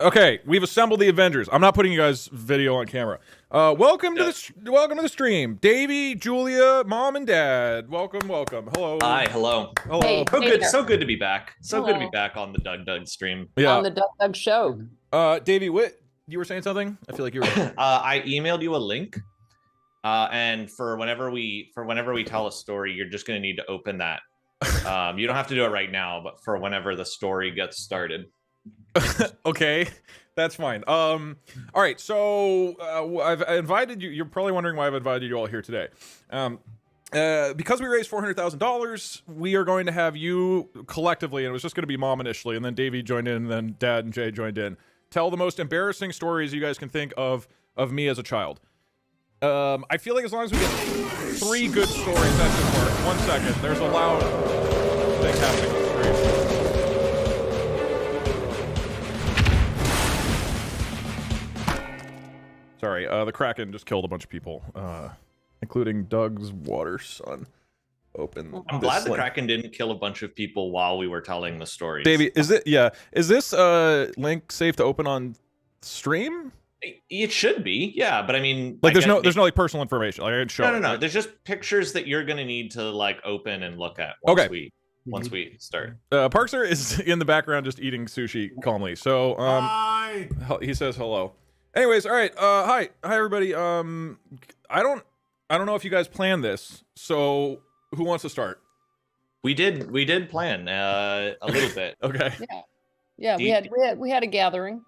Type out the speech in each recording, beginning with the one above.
Okay, we've assembled the Avengers. I'm not putting you guys video on camera. Welcome to the stream, Davey, Julia, Mom, and Dad. Welcome. Hello. Hi, hello. Hello. Hey. So good to be back. Good to be back on the Dougdoug stream. Yeah. On the Dougdoug show. Davey, what you were saying something? I feel like you were. I emailed you a link, and for whenever we tell a story, you're just going to need to open that. You don't have to do it right now, but for whenever the story gets started. Okay, that's fine. All right, so I've invited you. You're probably wondering why I've invited you all here today. Because we raised $400,000, we are going to have you collectively, and it was just going to be Mom initially, and then Davey joined in, and then Dad and Jay joined in. Tell the most embarrassing stories you guys can think of me as a child. I feel like as long as we get 3 good stories, that should work. 1 second. There's a loud thing happening on the screen. Sorry, the Kraken just killed a bunch of people, including Doug's water son. Open. I'm glad the Kraken didn't kill a bunch of people while we were telling the stories. Davey, is this link safe to open on stream? It should be, yeah, but I mean, like, there's no like personal information. Like, I can show. No. There's just pictures that you're gonna need to like open and look at once we start. Parkster is in the background just eating sushi calmly. So Hi. he says hello. Anyways, all right. Hi everybody. I don't know if you guys planned this. So who wants to start? We did plan a little bit. Okay. Yeah. We had a gathering.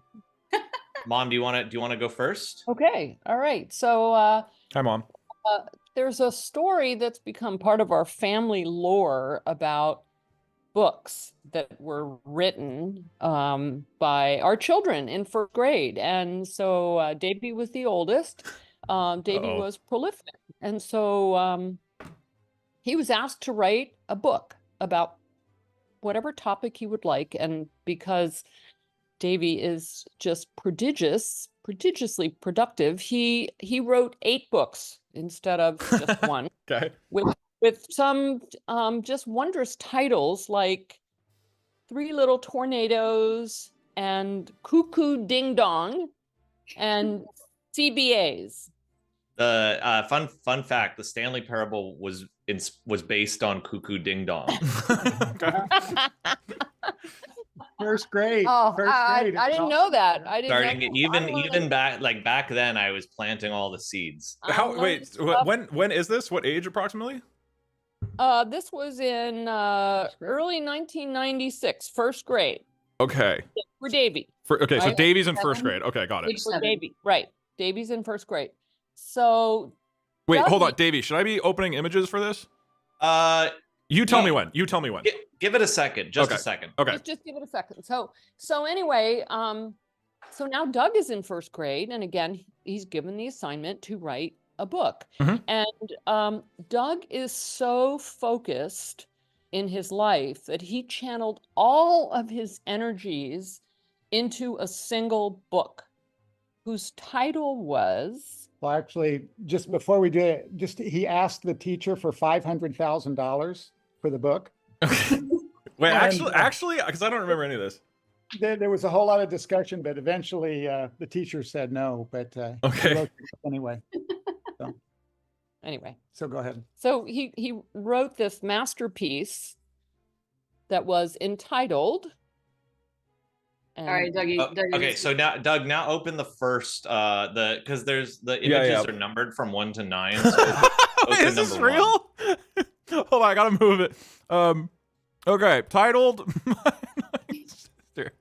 Mom, do you want to go first? Okay. All right. So Hi, Mom. there's a story that's become part of our family lore about books that were written by our children in 1st grade. And so Davey was the oldest. Davey was prolific. And so he was asked to write a book about whatever topic he would like. And because Davey is just prodigiously productive, he wrote 8 books instead of just one. Okay. With some just wondrous titles like 3 Little Tornadoes and Cuckoo Ding Dong and CBAs. Fun fact: the Stanley Parable was based on Cuckoo Ding Dong. First grade. Oh, First grade. I didn't know that. I didn't Starting know. even back then, I was planting all the seeds. When is this? What age approximately? This was in early 1996, 1st grade. Okay. For Davey. So Right? Davey's in 1st grade. Okay, got it. For Davey, right. Davey's in 1st grade. So wait, hold on, Davey. Should I be opening images for this? You tell me when. Give it a second. Just a second. Okay. Just give it a second. So anyway, so now Doug is in 1st grade, and again, he's given the assignment to write a book. Mhm. And Doug is so focused in his life that he channeled all of his energies into a single book whose title was... Well, actually, just before we do it, he asked the teacher for $500,000 for the book. Wait, And, actually, because I don't remember any of this. There was a whole lot of discussion, but eventually the teacher said no. But he Okay. wrote the book anyway. Anyway, So go ahead. so he wrote this masterpiece that was entitled... All right, Dougie. Okay, so now Doug, open the first because there's the images are numbered from 1 to 9. So Is this real? Hold on, I gotta move it. Okay, titled My Sister.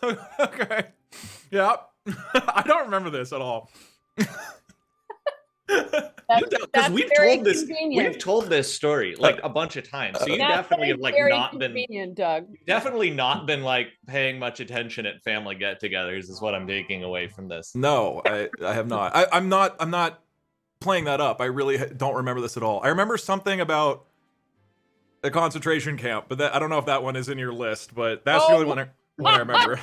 Okay. Yeah. I don't remember this at all. Because we've told this story like a bunch of times, so you definitely have like not been Doug. definitely not been like paying much attention at family get-togethers is what I'm taking away from this. No, I have not. I'm not playing that up. I really don't remember this at all. I remember something about a concentration camp, but I don't know if that one is in your list. But that's the only one I remember.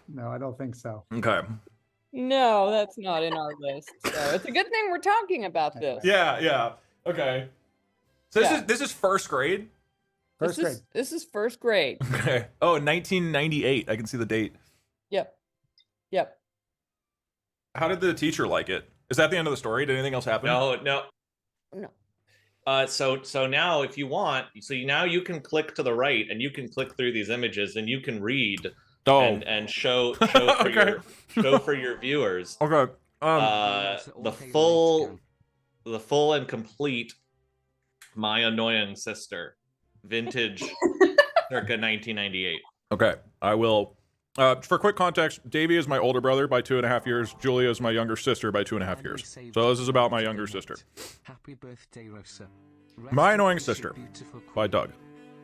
No, I don't think so. Okay. No, that's not in our list. So it's a good thing we're talking about this. Yeah. Okay. So this is 1st grade. First grade. This is 1st grade. Okay. Oh, 1998. I can see the date. Yep. Yep. How did the teacher like it? Is that the end of the story? Did anything else happen? No. No. So now if you want, now you can click to the right and you can click through these images and you can read Oh. and show for Okay. show for your viewers Okay. the full and complete My Annoying Sister, vintage circa 1998. Okay. I will. For quick context, Davey is my older brother by 2.5 years. Julia is my younger sister by 2.5 years. So this is about my younger sister. Happy birthday, Rosa. My Annoying Sister by Doug.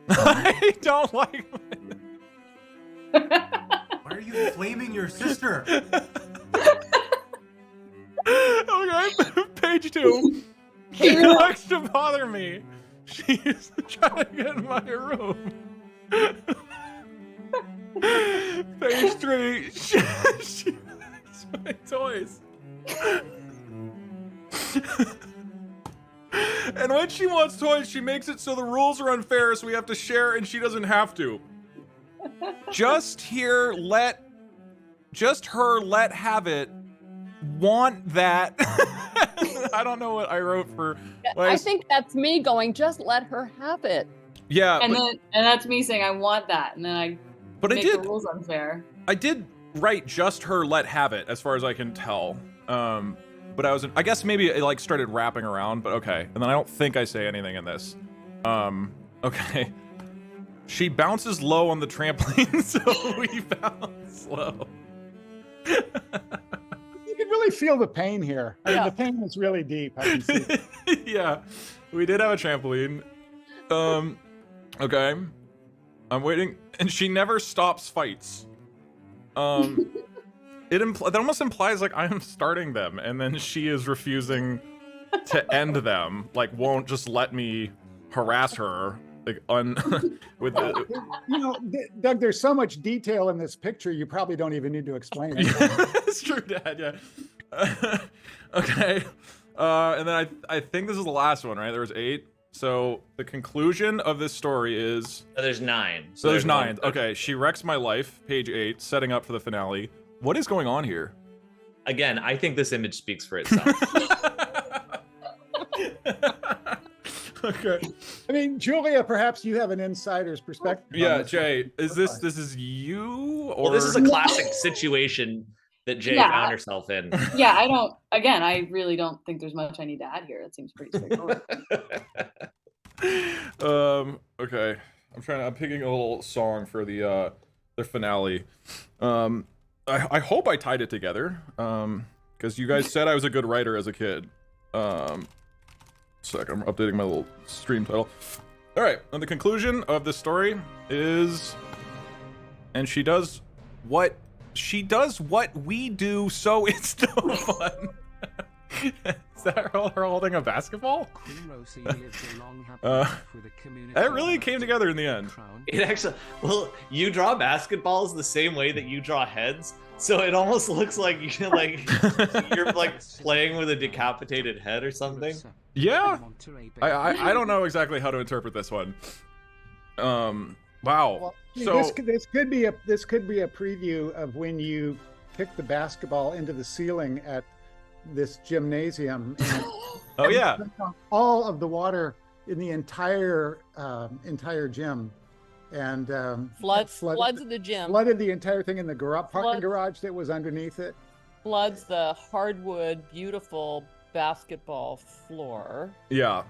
I don't like Why are you flaming your sister? Okay, page 2. She likes to bother me. She's trying to get in my room. Page 3. She likes my toys. And when she wants toys, she makes it so the rules are unfair, so we have to share and she doesn't have to. Just her let have it. Want that. I don't know what I wrote for. I think that's me going, just let her have it. Yeah. And that's me saying I want that, and then I make the did. rules unfair. I did write just her let have it, as far as I can tell. But I guess maybe it like started wrapping around, but okay. And then I don't think I say anything in this. Okay. She bounces low on the trampoline, so we bounce low. You can really feel the pain here. I mean, the pain is really deep. I can see. Yeah, we did have a trampoline. Okay. I'm waiting, and she never stops fights. That almost implies like I'm starting them, and then she is refusing to end them. Like, won't just let me harass her. Like with the. You know, Doug, there's so much detail in this picture, you probably don't even need to explain it. It's true, Dad. Yeah. Okay. And then I think this is the last one, right? There was 8. So the conclusion of this story is. There's 9. So there's 9. Okay. She wrecks my life. Page 8. Setting up for the finale. What is going on here? Again, I think this image speaks for itself. Okay. I mean, Julia, perhaps you have an insider's perspective. Yeah, Jay, is this is you or Well, this is a classic situation that Jay found herself in. Yeah, I really don't think there's much I need to add here. It seems pretty straightforward. Okay. I'm picking a little song for the finale. I hope I tied it together. Because you guys said I was a good writer as a kid. Sec, I'm updating my little stream title. All right, and the conclusion of this story is, and she does what we do, so it's no fun. Is that her holding a basketball? That really came together in the end. It actually, well, you draw basketballs the same way that you draw heads, so it almost looks like you're like playing with a decapitated head or something. Yeah, I don't know exactly how to interpret this one. Wow. Well, So this could be a preview of when you kick the basketball into the ceiling at this gymnasium. And oh yeah, all of the water in the entire gym, and Floods the gym. flooded the entire thing in the parking garage that was underneath it. Floods the hardwood, beautiful basketball floor. yeah.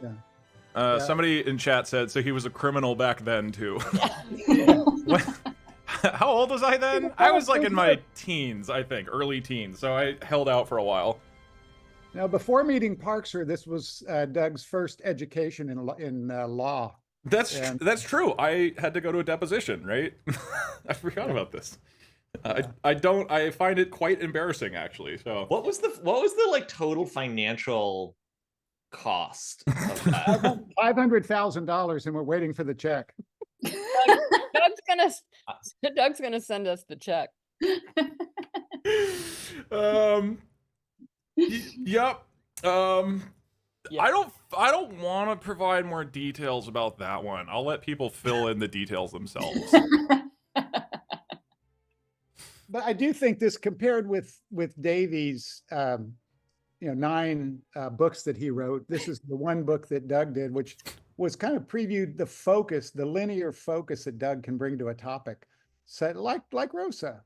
Yeah. Somebody in chat said so he was a criminal back then too. What? How old was I then? I was like in my teens, I think, early teens. So I held out for a while. Now, before meeting Parkser, this was Doug's first education in law. That's true. I had to go to a deposition, right? I forgot about this. I find it quite embarrassing, actually. So What was the like total financial cost of that? $500,000, and we're waiting for the check. Doug's gonna send us the check. Yep. Yeah. I don't want to provide more details about that one. I'll let people fill in the details themselves. But I do think this, compared with Davies, 9 books that he wrote, this is the one book that Doug did, which was kind of previewed the focus, the linear focus that Doug can bring to a topic. So like Rosa.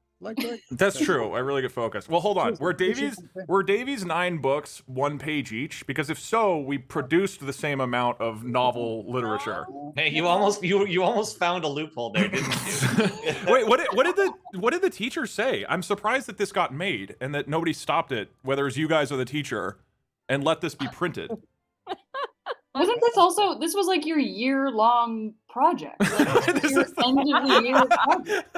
That's true. I really get focused. Well, hold on. Were Davies- Davies 9 books 1 page each? Because if so, we produced the same amount of novel literature. Hey, you almost found a loophole there, didn't you? Wait, what did the teacher say? I'm surprised that this got made and that nobody stopped it, whether it's you guys or the teacher, and let this be printed. Wasn't this was like your year-long project? Like, This your is the- end of the year project.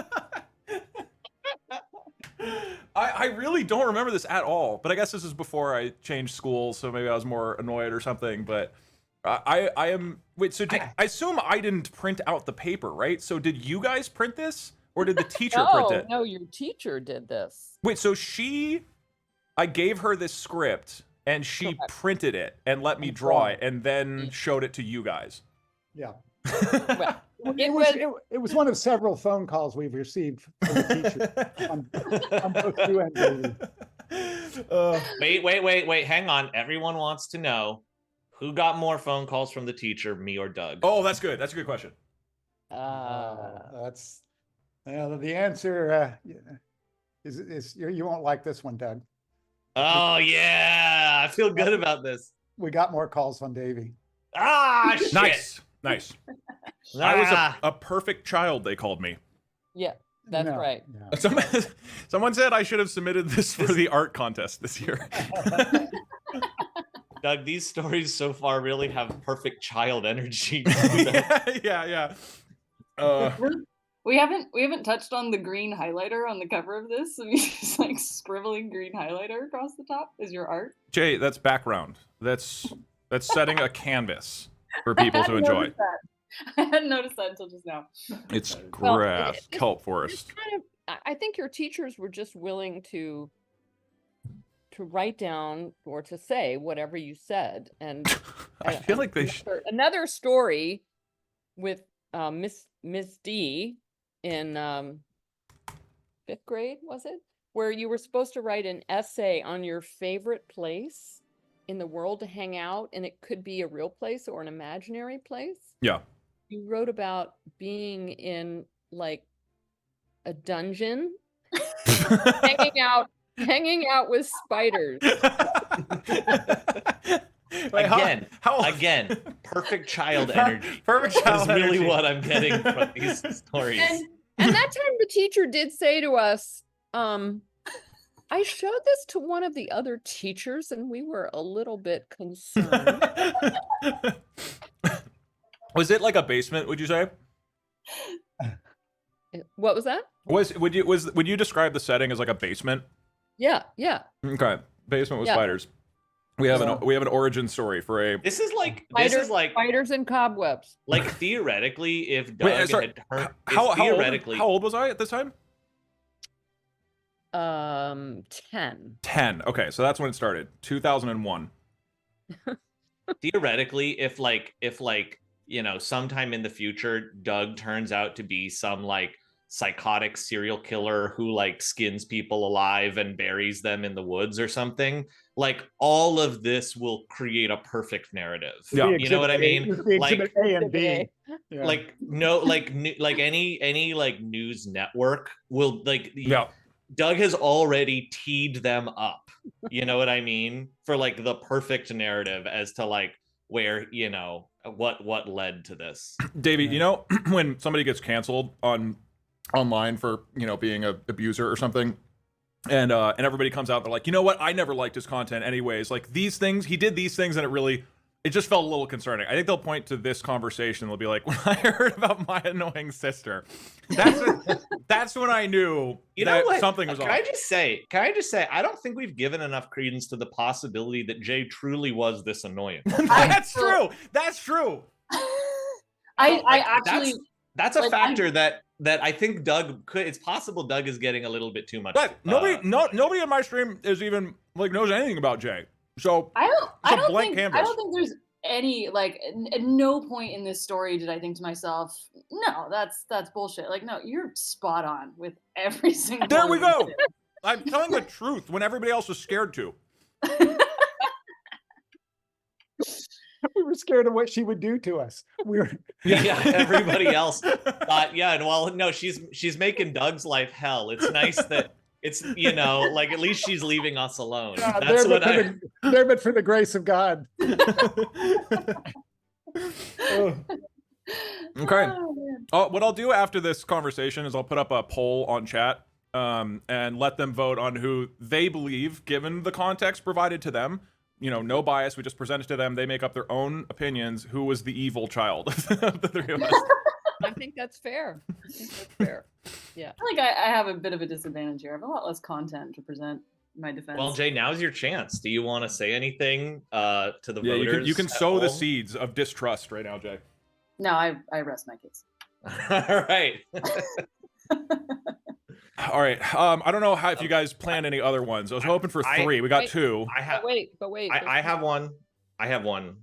I really don't remember this at all, but I guess this is before I changed schools, so maybe I was more annoyed or something. But I am wait. So I assume I didn't print out the paper, right? So did you guys print this, or did the teacher print it? No, your teacher did this. Wait, so I gave her this script, and she Correct. printed it and let me draw it, and then showed it to you guys. Yeah. Well, It was one of several phone calls we've received from the teacher on both you and David. Wait. Hang on. Everyone wants to know who got more phone calls from the teacher, me or Doug? Oh, that's good. That's a good question. That's the answer. Is you won't like this one, Doug. Oh yeah, I feel good about this. We got more calls on Davey. Ah, shit. Nice. I was Ah. a perfect child, they called me. Yeah, that's No, right. no. Someone said I should have submitted this for the art contest this year. Doug, these stories so far really have perfect child energy. yeah. We haven't touched on the green highlighter on the cover of this. So he's just like scribbling green highlighter across the top is your art. Jay, that's background. That's setting a canvas for people to enjoy. I hadn't noticed that until just now. It's Well, grass, this- kelp It's forest. kind of, I think your teachers were just willing to write down or to say whatever you said. And I feel like they should. another story with Miss D in 5th grade, was it? Where you were supposed to write an essay on your favorite place in the world to hang out, and it could be a real place or an imaginary place. Yeah. You wrote about being in like a dungeon, hanging out with spiders. Wait, Again, perfect child energy. Perfect Is child really energy. what I'm getting from these stories. And that time the teacher did say to us, I showed this to one of the other teachers and we were a little bit concerned. Was it like a basement, would you say? What was that? Would you describe the setting as like a basement? Yeah. Okay. Basement with Yeah. spiders. We have Yeah. an origin story for a This is like Spiders and cobwebs. like theoretically, if Doug Wait, sorry, had turned, how old was I at this time? 10. 10. Okay, so that's when it started. 2001. theoretically, if sometime in the future Doug turns out to be some like psychotic serial killer who like skins people alive and buries them in the woods or something, like all of this will create a perfect narrative. Yeah. You know what I mean? Like Exhibit A and B. Yeah. like no like like any like news network will like Yeah. Doug has already teed them up, you know what I mean, for like the perfect narrative as to like where what led to this. Davey, you know when somebody gets canceled online for being a abuser or something, and everybody comes out, they're like, you know what, I never liked his content anyways, like these things, he did these things, and it just felt a little concerning. I think they'll point to this conversation, they'll be like, when I heard about my annoying sister, that's when I knew something was Can off. I just say, I don't think we've given enough credence to the possibility that Jay truly was this annoying. That's true. I actually That's a like, factor that I think Doug could. It's possible Doug is getting a little bit too much. But nobody on my stream is even like knows anything about Jay. So I It's a don't blank think canvas. I don't think there's any like at no point in this story did I think to myself, no, that's bullshit. Like, no, you're spot on with every single There one we of these go. things. I'm telling the truth when everybody else was scared to. We were scared of what she would do to us. We were. Yeah, everybody else thought, yeah, and well, no, she's making Doug's life hell. It's nice that it's, like at least she's leaving us alone. God, That's what there but for the grace of God. Okay. Oh, man. What I'll do after this conversation is I'll put up a poll on chat and let them vote on who they believe, given the context provided to them. No bias. We just present it to them. They make up their own opinions. Who was the evil child of the three of us? I think that's fair. Yeah. I feel like I have a bit of a disadvantage here. I have a lot less content to present my defense. Well, Jay, now's your chance. Do you want to say anything to the voters? You can at sow the home? seeds of distrust right now, Jay. No, I rest my case. All right. All right. I don't know if you guys planned any other ones. I was hoping for three. We got Wait. two. But wait. I have one. I have one.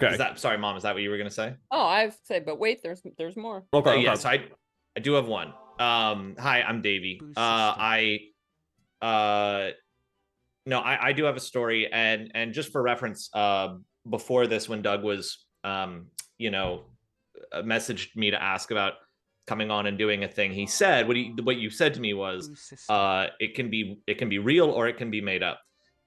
Okay. Sorry, Mom, is that what you were gonna say? Oh, I've said, but wait, there's more. Okay. Yes, I do have one. Hi, I'm Davey. No, I do have a story, and just for reference, before this, when Doug was messaged me to ask about coming on and doing a thing, he said what you said to me was it can be real or it can be made up.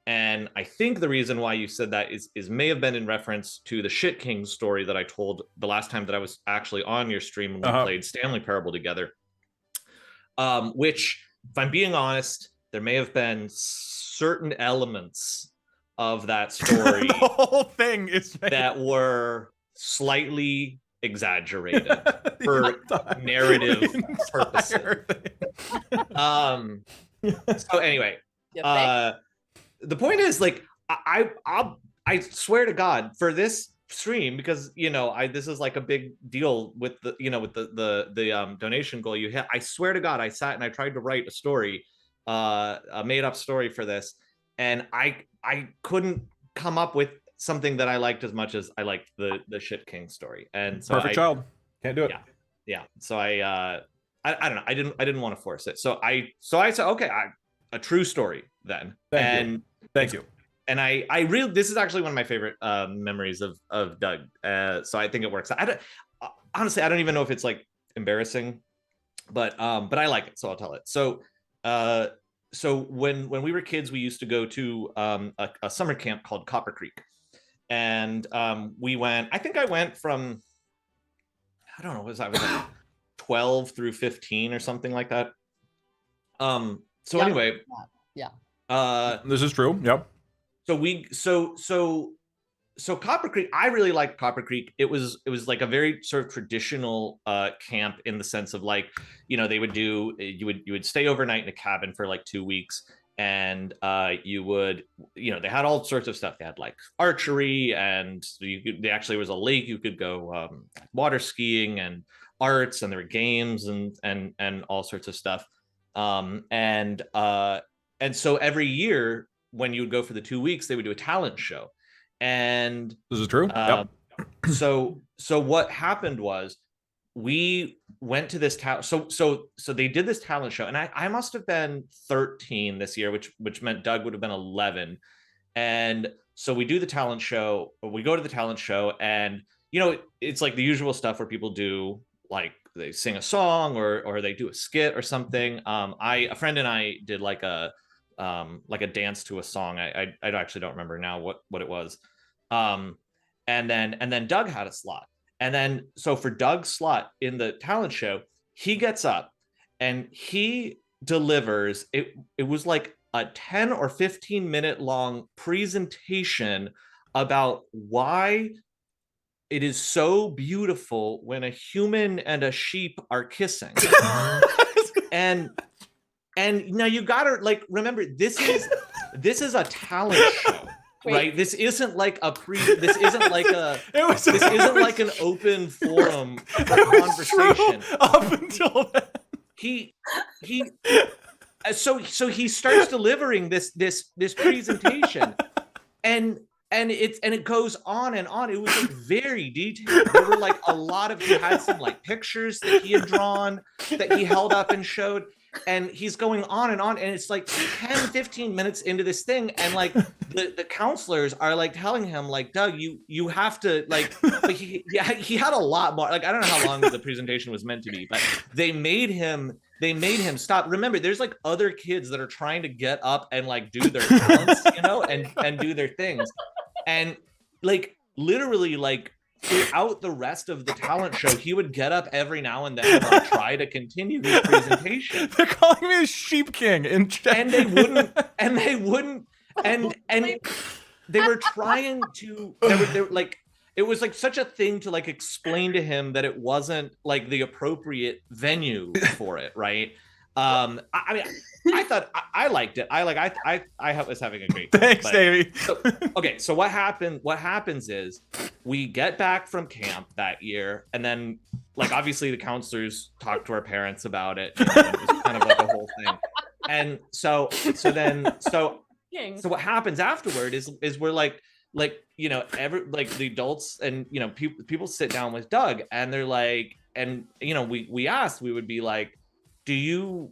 And I think the reason why you said that is may have been in reference to the Shit King story that I told the last time that I was actually on your stream when we played Stanley Parable together. Which, if I'm being honest, there may have been certain elements of that story The whole thing is that were slightly exaggerated for narrative purposes. So anyway, the point is, like, I swear to God, for this stream, because this is like a big deal with the donation goal you hit. I swear to God, I sat and I tried to write a story, a made up story for this, and I couldn't come up with something that I liked as much as I liked the Shit King story. And so Perfect child. Can't do it. Yeah. So I don't know. I didn't want to force it. So I said, okay, a true story then. Thank you. And I really, this is actually one of my favorite memories of Doug. So I think it works. Honestly, I don't even know if it's like embarrassing, but I like it, so I'll tell it. So when we were kids, we used to go to a summer camp called Copper Creek, and we went. I think I went from, I don't know, was like 12 through 15 or something like that. So anyway, this is true. Yep. So Copper Creek, I really liked Copper Creek. It was like a very sort of traditional camp in the sense of, like, they would do, you would stay overnight in a cabin for like 2 weeks, and you would, they had all sorts of stuff. They had like archery, and there actually was a lake you could go water skiing, and arts, and there were games and all sorts of stuff. And so every year when you would go for the 2 weeks, they would do a talent show. And this is true. Yep. So what happened was, we went to this talent. So they did this talent show, and I must have been 13 this year, which meant Doug would have been 11. And so we do the talent show. We go to the talent show, and it's like the usual stuff where people do, like, they sing a song or they do a skit or something. A friend and I did like a dance to a song. I actually don't remember now what it was. And then Doug had a slot. And then, so for Doug's slot in the talent show, he gets up and he delivers. It was like a 10 or 15 minute long presentation about why it is so beautiful when a human and a sheep are kissing. and now you gotta, like, remember, this is a talent show. Wait. Right, this isn't like this isn't like an open forum for conversation. Up until then, so he starts delivering this presentation, and and it goes on and on. It was like very detailed. There were like a lot of, he had some like pictures that he had drawn that he held up and showed, and he's going on, and it's like 10-15 minutes into this thing, and like the counselors are like telling him like, Doug, you have to like he had a lot more. Like, I don't know how long the presentation was meant to be, but they made him stop. Remember, there's like other kids that are trying to get up and like do their talents, you know, and do their things. And like literally like throughout the rest of the talent show, he would get up every now and then and like, try to continue his presentation. They're calling me a sheep king and they wouldn't and they were trying to they were like, it was like such a thing to like explain to him that it wasn't like the appropriate venue for it, right? I mean, I thought I liked it. I was having a great time. Thanks, Davey. So what happens is we get back from camp that year, and then like obviously the counselors talk to our parents about it. And it was kind of like a whole thing. And so what happens afterward is we're like you know, the adults and you know people sit down with Doug, and they're like, and you know we would be like, do you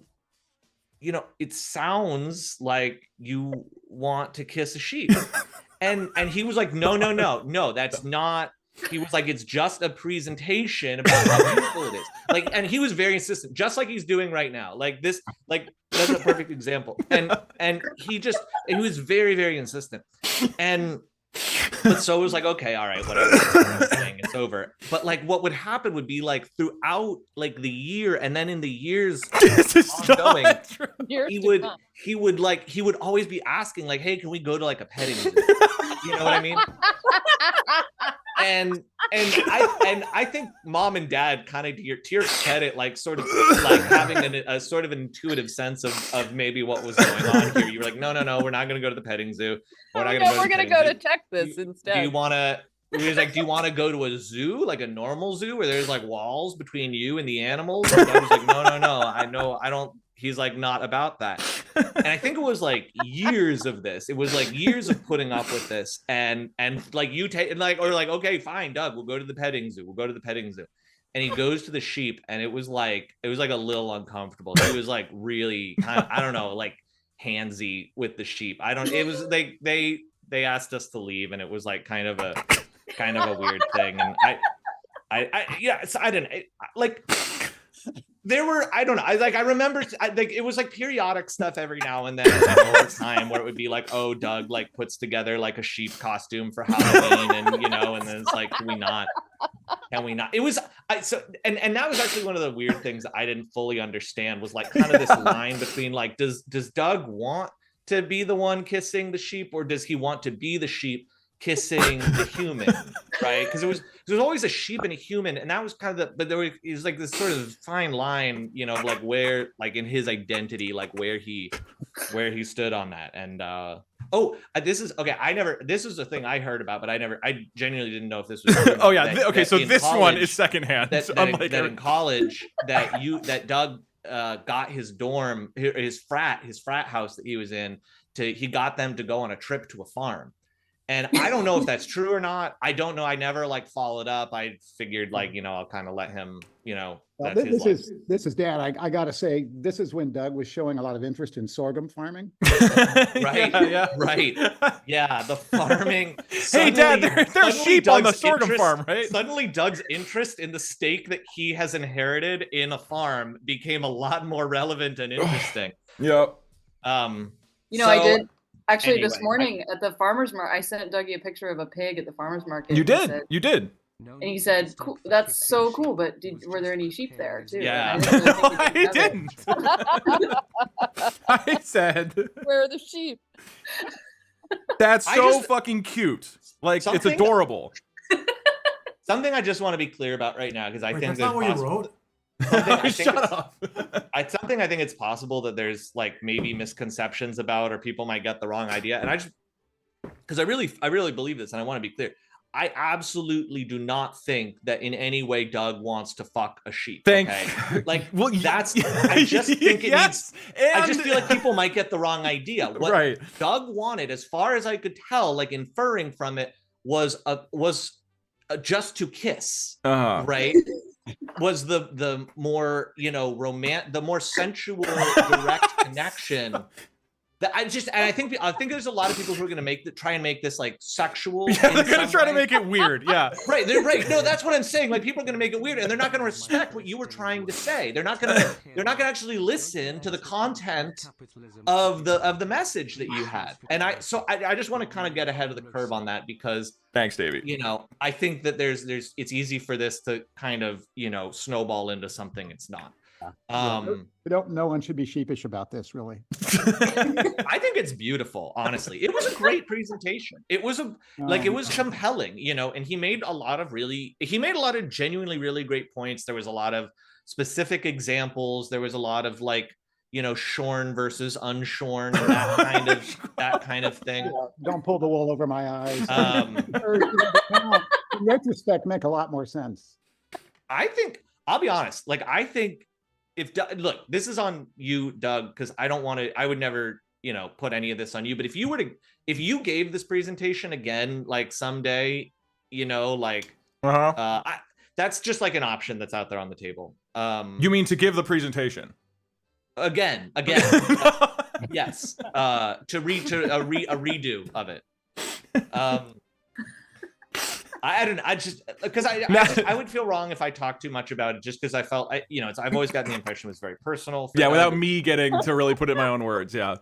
know, it sounds like you want to kiss a sheep. and he was like, no, that's not. He was like, it's just a presentation about how beautiful it is. Like, and he was very insistent, just like he's doing right now. Like this, like that's a perfect example. And he was very, very insistent. But so it was like, okay, all right, whatever, it's over. But like what would happen would be like throughout like the year, and then in the years ongoing, he would always be asking like, hey, can we go to like a petting zoo? You know what I mean? And I think mom and dad kind of to your credit, like sort of like having a sort of intuitive sense of maybe what was going on here. You were like, no, we're not going to go to the petting zoo. We're going to go to Texas instead. Do you want to? He was like, do you want to go to a zoo, like a normal zoo where there's like walls between you and the animals? And I was like, no. I don't. He's like, not about that. And I think it was like years of this. It was like years of putting up with this, and like you take like, or like, okay, fine, Doug, we'll go to the petting zoo. And he goes to the sheep, and it was like a little uncomfortable. He was like really kind of, I don't know, like handsy with the sheep. It was they asked us to leave, and it was like kind of a weird thing. And I didn't like. There were, I don't know. I remember like it was like periodic stuff every now and then over time where it would be like, oh, Doug like puts together like a sheep costume for Halloween, and you know, and then it's like, can we not? It was and that was actually one of the weird things that I didn't fully understand, was like kind of this line between like, does Doug want to be the one kissing the sheep, or does he want to be the sheep kissing the human, right? Because there's always a sheep and a human, and that was kind of but it was like this sort of fine line, you know, like where, like in his identity, like where he stood on that. And this is okay. This is a thing I heard about, but I genuinely didn't know if this was true. Oh yeah, so this college, one is secondhand. That in college that Doug got his dorm, his frat house that he was in, he got them to go on a trip to a farm. And I don't know if that's true or not. I don't know. I never like followed up. I figured like, you know, I'll kind of let him, you know. Well, this is Dad. I got to say, this is when Doug was showing a lot of interest in sorghum farming. Right. Yeah. Right. Yeah. The farming. Hey, Dad, there's sheep Doug's on the sorghum farm, right? Suddenly Doug's interest in the stake that he has inherited in a farm became a lot more relevant and interesting. Yep. You know, I did. Actually, anyway, this morning at the farmer's market, I sent Dougie a picture of a pig at the farmer's market. You did. And he said, cool, that's so cool, but were there any sheep there too? Yeah. I didn't. I said, where are the sheep? That's so fucking cute. Like, it's adorable. Something I just want to be clear about right now, because I think that's not what you wrote. Shut up. Something I think it's possible that there's like maybe misconceptions about, or people might get the wrong idea. And I just, because I really believe this, and I want to be clear. I absolutely do not think that in any way Doug wants to fuck a sheep. Thank Okay, like well, that's. I just think it yes, needs. I just feel like people might get the wrong idea. What right. Doug wanted, as far as I could tell, like inferring from it, was just to kiss, right? Was the more, you know, the more sensual, direct connection. That I think there's a lot of people who are going to try and make this like sexual. Yeah, they're going to try to make it weird. Yeah, right. They're right. No, that's what I'm saying. Like people are going to make it weird, and they're not going to respect what you were trying to say. They're not going to actually listen to the content of the message that you had. And I just want to kind of get ahead of the curve on that, because thanks, Davey. You know, I think that it's easy for this to kind of, you know, snowball into something it's not. No one should be sheepish about this, really. I think it's beautiful, honestly. It was a great presentation. It was it was compelling, you know, and he made a lot of genuinely really great points. There was a lot of specific examples. There was a lot of like, you know, shorn versus unshorn, and that kind of thing. Yeah, don't pull the wool over my eyes. In retrospect, make a lot more sense. I think, I'll be honest, like I think look, this is on you, Doug, because I would never, you know, put any of this on you. But if you gave this presentation again, like someday, you know, like, that's just like an option that's out there on the table. You mean to give the presentation? Again, yes, to a redo of it. I just because I would feel wrong if I talked too much about it, just because I felt I've always gotten the impression it was very personal. Yeah, without me getting to really put it in my own words. Yeah.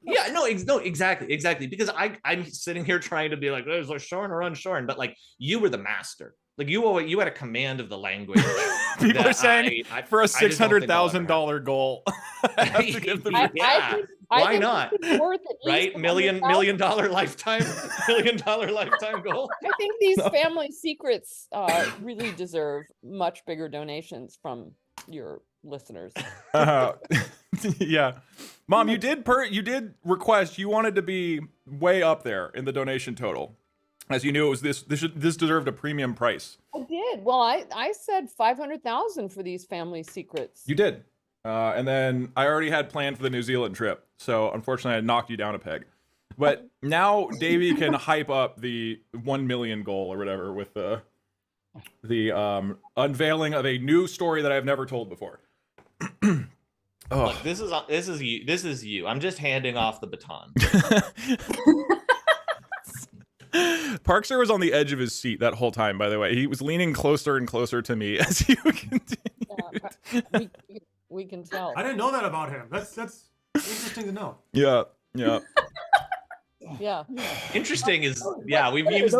Yeah, no, exactly. Because I'm sitting here trying to be like, there's a shorn or unshorn, but like you were the master. Like you had a command of the language. People are saying for a $600,000 goal. Why not? Right? $1 million lifetime goal. I think these family secrets really deserve much bigger donations from your listeners. Yeah, Mom, you did request, you wanted to be way up there in the donation total, as you knew it was this deserved a premium price. I did. Well, I said 500,000 for these family secrets. You did, and then I already had planned for the New Zealand trip, so unfortunately I knocked you down a peg. But now Davey can hype up the 1 million goal or whatever with the unveiling of a new story that I've never told before. Look, this is you. I'm just handing off the baton. Parkster was on the edge of his seat that whole time, by the way. He was leaning closer and closer to me as you continued. We can tell. I didn't know that about him. That's interesting to know. Yeah. Yeah. Interesting is we've used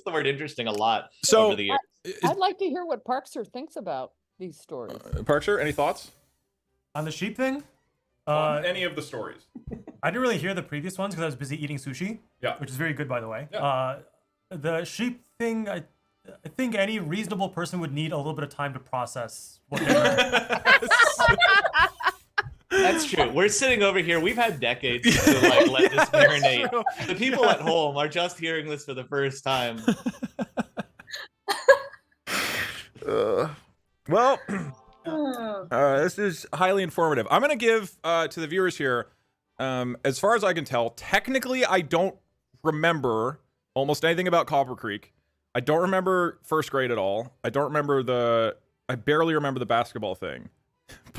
the word interesting a lot over the years. I'd like to hear what Parkster thinks about these stories. Parkster, any thoughts on the sheep thing? On any of the stories? I didn't really hear the previous ones because I was busy eating sushi. Yeah, which is very good, by the way. Yeah. The sheep thing, I think any reasonable person would need a little bit of time to process what they heard. That's true. We're sitting over here. We've had decades to let this marinate. The people at home are just hearing this for the first time. Well, this is highly informative. I'm going to give to the viewers here, as far as I can tell, technically I don't remember almost anything about Copper Creek. I don't remember first grade at all. I barely remember the basketball thing.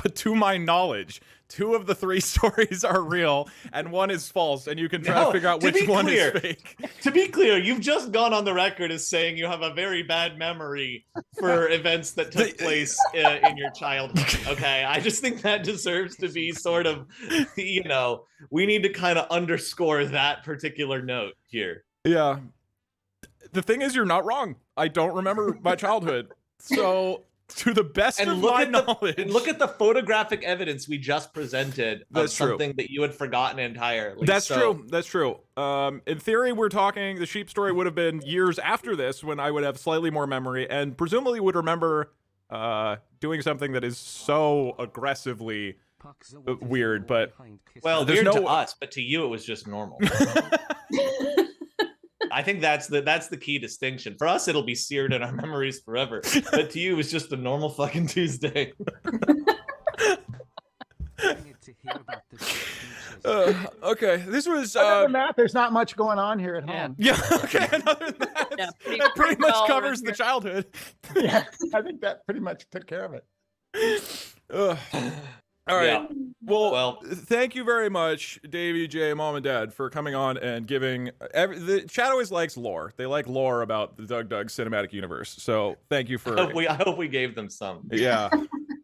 But to my knowledge, 2 of the 3 stories are real and 1 is false, and you can try to figure out which one is fake. To be clear, you've just gone on the record as saying you have a very bad memory for events that took place in your childhood. Okay, I just think that deserves to be sort of, we need to kind of underscore that particular note here. Yeah. The thing is, you're not wrong. I don't remember my childhood. So... to the best of my knowledge. And look at the photographic evidence we just presented of something that you had forgotten entirely. That's true. In theory, we're talking, the sheep story would have been years after this when I would have slightly more memory and presumably would remember doing something that is so aggressively weird, but... Well, weird to us, but to you it was just normal. I think that's the key distinction. For us, it'll be seared in our memories forever. But to you, it's just a normal fucking Tuesday. To hear about the Okay, this was. Other than that, there's not much going on here at Yeah. home. Yeah. Okay. And other than that, Yeah, that pretty much well covers the here. childhood. Yeah, I think that pretty much took care of it. Ugh. All right. Yeah. Well, thank you very much, Davey, Jay, Mom, and Dad, for coming on and giving. The chat always likes lore. They like lore about the Dougdoug cinematic universe. So thank you for. I hope we gave them some. Yeah.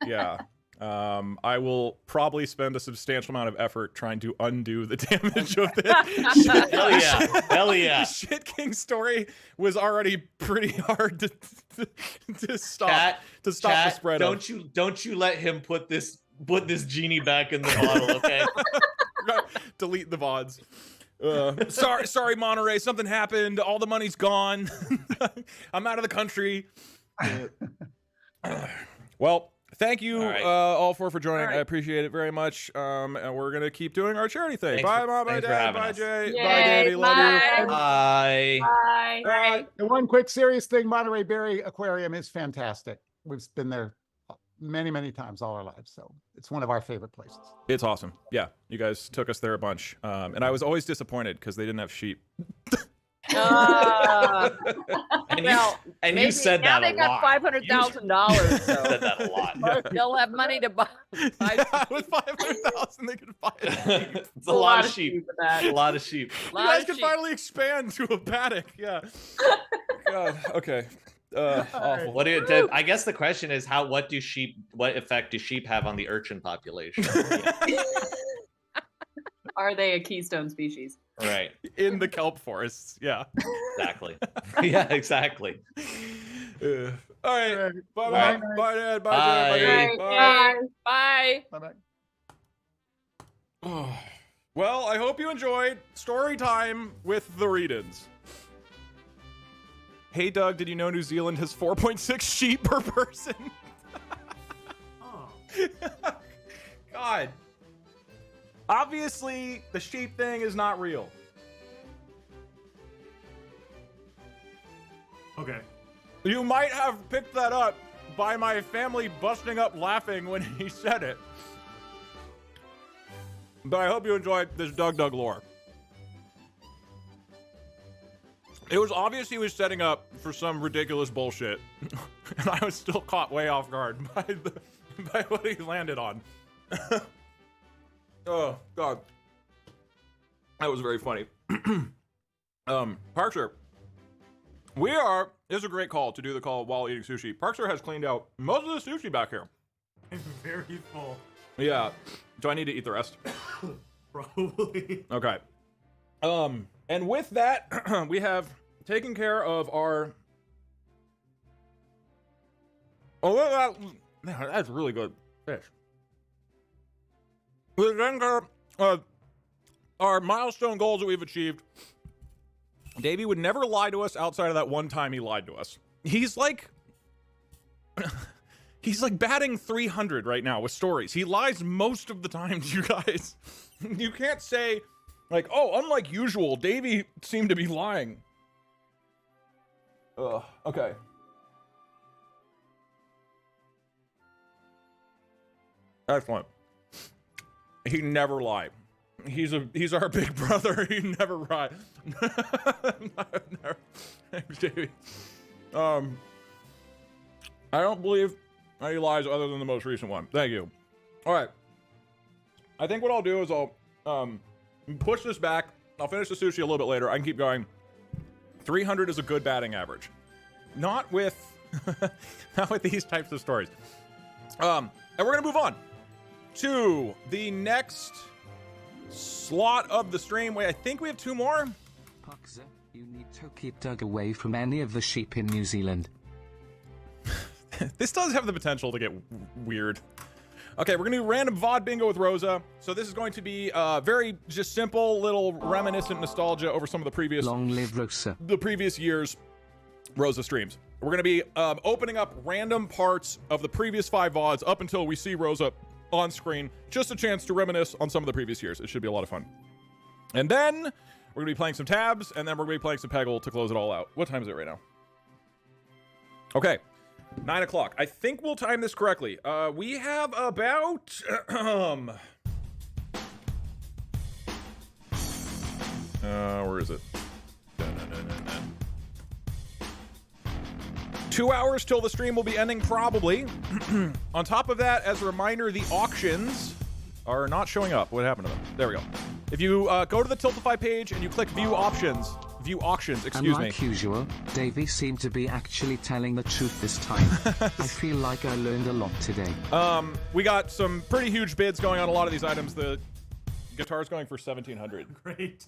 Yeah. I will probably spend a substantial amount of effort trying to undo the damage of this. Hell yeah. Hell yeah. The Shit King story was already pretty hard to stop. Chat, to stop the spread. Don't you let him put this genie back in the bottle, okay? Delete the VODs. Sorry, Monterey. Something happened. All the money's gone. I'm out of the country. Well, thank you All right. all four for joining. All right. I appreciate it very much. And we're gonna keep doing our charity thing. Thanks Bye, for- Mom. Bye, thanks for Dad. having Bye, us. Jay. Yay, Bye, Daddy. Love you. bye. Bye. Bye. The one quick serious thing, Monterey Bay Aquarium is fantastic. We've been there many, many times all our lives. So it's one of our favorite places. It's awesome. Yeah, you guys took us there a bunch. And I was always disappointed because they didn't have sheep. And well, you maybe said now that they a got lot. $500,000. You said So that a lot. they'll have money to buy. Yeah, with 500,000, they could buy it. It's a lot of sheep. with that. A lot of sheep. You Lot guys of can sheep. finally expand to a paddock. Yeah. God. Okay. Awful. What I guess the question is what effect do sheep have on the urchin population? Are they a keystone species? Right. In the kelp forests. Yeah. Exactly. Yeah, exactly. All right. All right. Bye, Bye. bye. Bye, Dad. Bye, Bye. Jay. Bye, Bye. Jay. Bye. Bye-bye. Bye. Well, I hope you enjoyed story time with the read-ins. Hey, Doug, did you know New Zealand has 4.6 sheep per person? Oh. God. Obviously, the sheep thing is not real. Okay. You might have picked that up by my family busting up laughing when he said it. But I hope you enjoyed this Dougdoug lore. It was obvious he was setting up for some ridiculous bullshit. And I was still caught way off guard by what he landed on. Oh, God. That was very funny. Parkster. It's a great call to do the call while eating sushi. Parkster has cleaned out most of the sushi back here. I'm very full. Yeah. Do I need to eat the rest? Probably. Okay. And with that, we have taken care of our. Oh, that's really good fish. We've taken care of our milestone goals that we've achieved. Davey would never lie to us outside of that one time he lied to us. He's like batting 300 right now with stories. He lies most of the time to you guys. You can't say, like, oh, unlike usual, Davey seemed to be lying. Okay. Excellent. He never lied. He's our big brother. He never lied. Never. Thanks, Davey. I don't believe any lies other than the most recent one. Thank you. All right. I think what I'll do is I'll push this back. I'll finish the sushi a little bit later. I can keep going. 300 is a good batting average. Not with not with these types of stories. And we're gonna move on to the next slot of the stream. Wait, I think we have two more. Puxa, you need to keep Doug away from any of the sheep in New Zealand. This does have the potential to get weird. Okay, we're gonna do random VOD bingo with Rosa. So this is going to be very just simple, little reminiscent nostalgia over some of the previous Long live Rosa. years Rosa streams. We're gonna be opening up random parts of the previous 5 VODs up until we see Rosa on screen. Just a chance to reminisce on some of the previous years. It should be a lot of fun. And then We're gonna be playing some tabs, and then we're gonna be playing some Peggle to close it all out. What time is it right now? Okay, 9 o'clock. I think we'll time this correctly. We have about where is it? 2 hours till the stream will be ending, probably. On top of that, as a reminder, the auctions are not showing up. What happened to them? There we go. If you go to the Tiltify page and you click view auctions, excuse me. Like usual, Davey seemed to be actually telling the truth this time. I feel like I learned a lot today. We got some pretty huge bids going on a lot of these items. The guitar's going for $1,700. Great.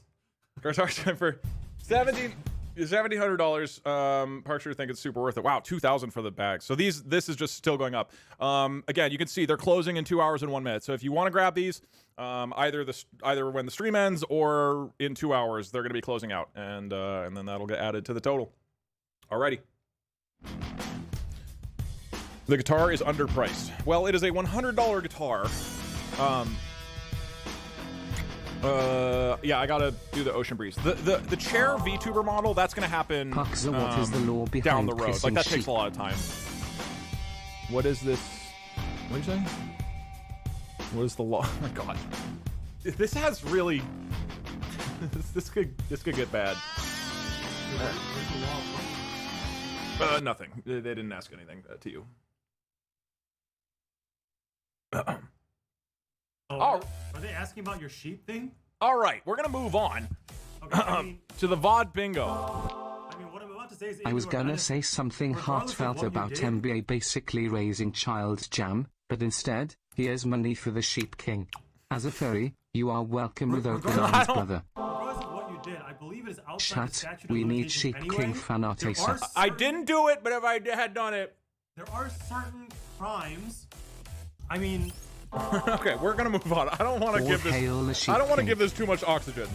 Guitar's going for $1,700. Parks think it's super worth it. Wow, $2,000 for the bag. So this is just still going up. Again, you can see they're closing in 2 hours and 1 minute. So if you want to grab these, either when the stream ends or in 2 hours, they're going to be closing out, and then that'll get added to the total. Alrighty. The guitar is underpriced. Well, it is a $100 guitar. Yeah, I gotta do the Ocean Breeze. The chair VTuber model, that's gonna happen Puxer, what is the law behind down the road. Like, kissing that takes sheep? a lot of time. What is this? What are you saying? What is the law? Oh my god. This has really... this could get bad. Nothing. They didn't ask anything to you. Are they asking about your sheep thing? All right, we're gonna move on Okay, to the VOD bingo. I mean, what I'm about to say is... I was gonna say something regardless of heartfelt what you about did- MBA basically raising child jam, but instead, here's money for the Sheep King. As a furry, you are welcome with open arms, brother. Regardless of what you did, I believe it is outside the Chat, statute of we need limitations Sheep anyway. King fan art There ASAP. are I certain- didn't do it, but if I had done it... There are certain crimes. I mean, Okay, we're gonna move on. I don't want to All give hail the this... Sheep I don't want to King. give this too much oxygen.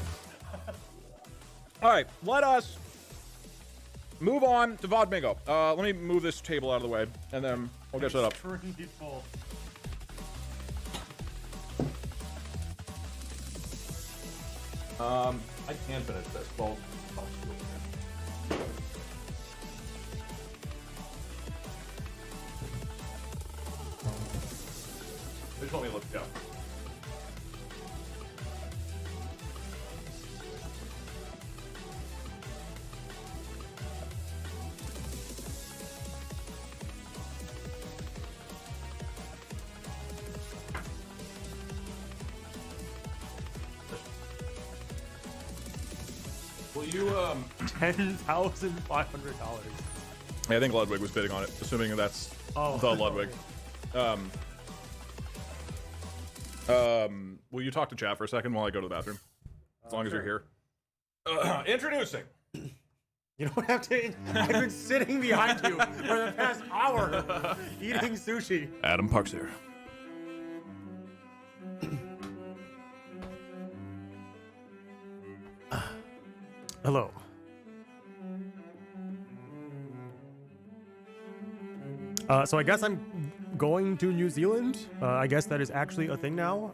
All right, let us move on to VOD bingo. Let me move this table out of the way, and then we'll get set up. extremely full. I can finish this. Well, just let me look down. Will you $10,500. Yeah, I think Ludwig was bidding on it, assuming that's Oh, the Ludwig. Will you talk to chat for a second while I go to the bathroom? As long as you're here. Introducing. You don't have to. I've been sitting behind you for the past hour eating sushi. Adam Parkser. Hello. So I guess I'm going to New Zealand. I guess that is actually a thing now.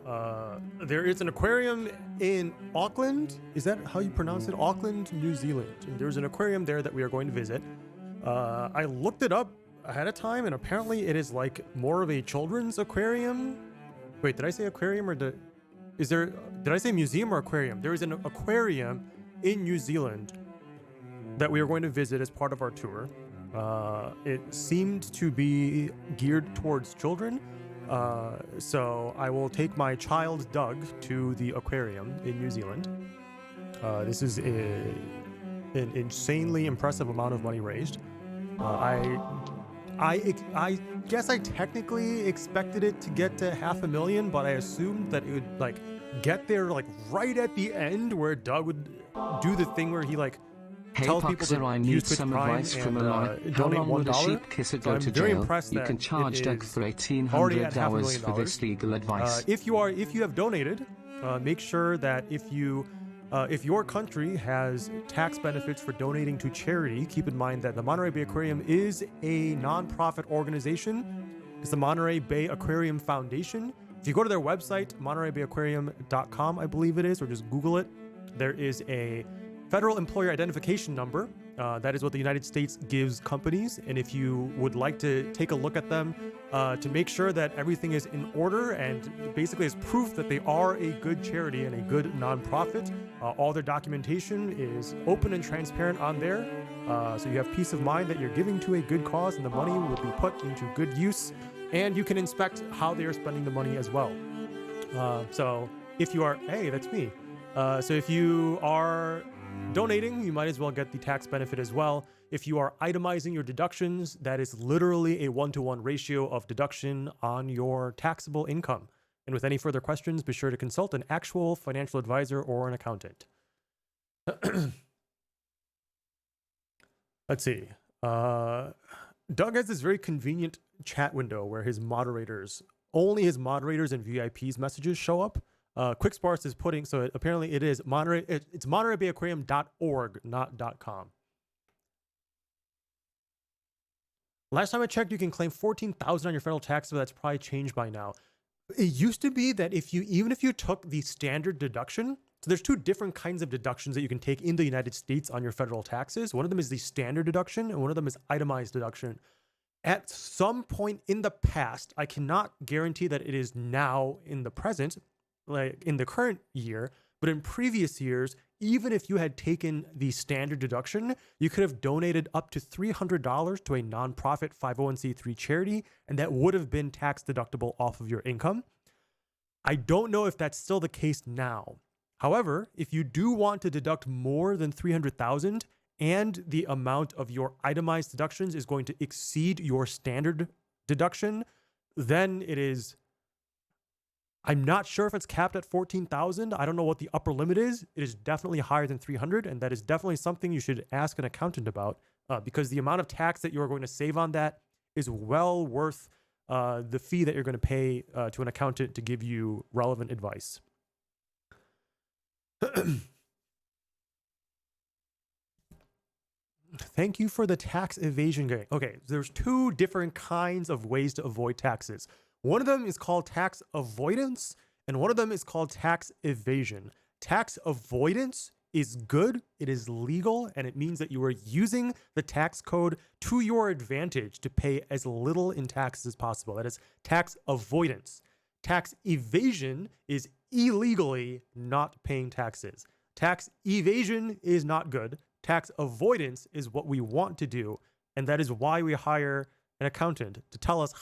There is an aquarium in Auckland. Is that how you pronounce it? Auckland, New Zealand. And there's an aquarium there that we are going to visit. I looked it up ahead of time, and apparently it is like more of a children's aquarium. Wait, did I say aquarium or did I say museum or aquarium? There is an aquarium in New Zealand that we are going to visit as part of our tour. It seemed to be geared towards children, so I will take my child Doug to the aquarium in New Zealand. This is an insanely impressive amount of money raised. I guess I technically expected it to get to $500,000, but I assumed that it would like get there like right at the end where Doug would do the thing where he like Hey tells people Puxer, to I use need Twitch some Prime advice from a and, lawyer. How donate long will a $1. sheep kisser So go I'm to very jail? impressed You that can it charge Doug is for already 1,800 at hours $500,000. for this legal advice. If you have donated, make sure that if your country has tax benefits for donating to charity, keep in mind that the Monterey Bay Aquarium is a non-profit organization. It's the Monterey Bay Aquarium Foundation. If you go to their website, montereybayaquarium.com, I believe it is, or just Google it, there is a federal employer identification number. That is what the United States gives companies. And if you would like to take a look at them to make sure that everything is in order and basically as proof that they are a good charity and a good nonprofit, all their documentation is open and transparent on there. So you have peace of mind that you're giving to a good cause and the money will be put into good use. And you can inspect how they are spending the money as well. So if you are, hey, that's me. So if you are donating, you might as well get the tax benefit as well. If you are itemizing your deductions, that is literally a 1-to-1 ratio of deduction on your taxable income. And with any further questions, be sure to consult an actual financial advisor or an accountant. Let's see. Doug has this very convenient chat window where only his moderators and VIPs messages show up. Quick Sparse is putting, so apparently it is it's montereybayaquarium.org, not .com. Last time I checked, you can claim $14,000 on your federal tax, so that's probably changed by now. It used to be that even if you took the standard deduction, so there's two different kinds of deductions that you can take in the United States on your federal taxes. One of them is the standard deduction, and one of them is itemized deduction. At some point in the past, I cannot guarantee that it is now in the present, like in the current year, but in previous years, even if you had taken the standard deduction, you could have donated up to $300 to a nonprofit 501c3 charity, and that would have been tax deductible off of your income. I don't know if that's still the case now. However, if you do want to deduct more than $300,000 and the amount of your itemized deductions is going to exceed your standard deduction, then it is, I'm not sure if it's capped at 14,000. I don't know what the upper limit is. It is definitely higher than 300, and that is definitely something you should ask an accountant about because the amount of tax that you're going to save on that is well worth the fee that you're going to pay to an accountant to give you relevant advice. Thank you for the tax evasion game. Okay, there's two different kinds of ways to avoid taxes. One of them is called tax avoidance, and one of them is called tax evasion. Tax avoidance is good, it is legal, and it means that you are using the tax code to your advantage to pay as little in taxes as possible. That is tax avoidance. Tax evasion is illegally not paying taxes. Tax evasion is not good. Tax avoidance is what we want to do, and that is why we hire an accountant to tell us